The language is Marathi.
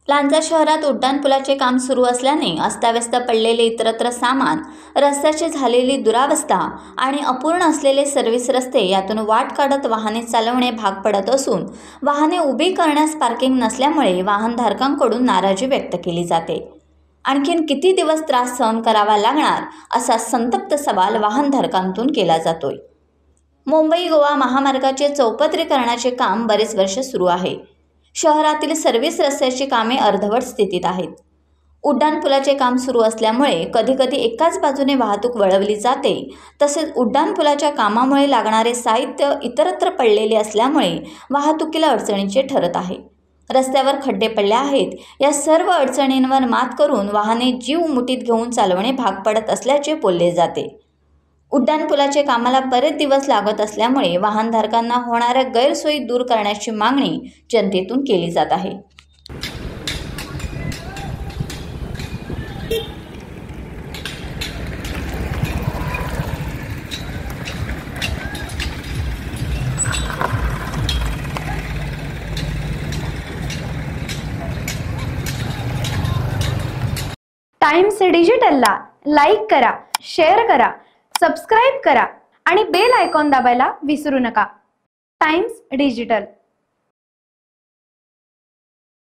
लांजा शहरात उड्डाणपुलाचे काम सुरू असल्याने अस्ताव्यस्त पडलेले इतरत्र सामान, रस्त्याची झालेली दुरावस्था आणि अपूर्ण असलेले सर्व्हिस रस्ते यातून वाट काढत वाहने चालवणे भाग पडत असून वाहने उभी करण्यास पार्किंग नसल्यामुळे वाहनधारकांकडून नाराजी व्यक्त केली जाते। आणखीन किती दिवस त्रास सहन करावा लागणार असा संतप्त सवाल वाहनधारकांतून केला जातोय। मुंबई गोवा महामार्गाचे चौपदरीकरणाचे काम बरेच वर्ष सुरू आहे। शहरातील सर्व्हिस रस्त्याची कामे अर्धवट स्थितीत आहेत। उड्डाणपुलाचे काम सुरू असल्यामुळे कधीकधी एकाच बाजूने वाहतूक वळवली जाते, तसेच उड्डाणपुलाच्या कामामुळे लागणारे साहित्य इतरत्र पडलेले असल्यामुळे वाहतुकीला अडचणीचे ठरत आहे। रस्त्यावर खड्डे पडले आहेत। या सर्व अडचणींवर मात करून वाहने जीव मुठीत घेऊन चालवणे भाग पडत असल्याचे बोलले जाते। उड्डाणपुलाचे कामाला बरेच दिवस लागत असल्यामुळे वाहनधारकांना होणाऱ्या गैरसोयी दूर करण्याची मागणी जनतेतून केली जात आहे। टाइम्स डिजिटलला लाईक करा, शेअर करा, सबस्क्राइब करा आणि बेल आयकॉन दाबायला विसरू नका। Times digital.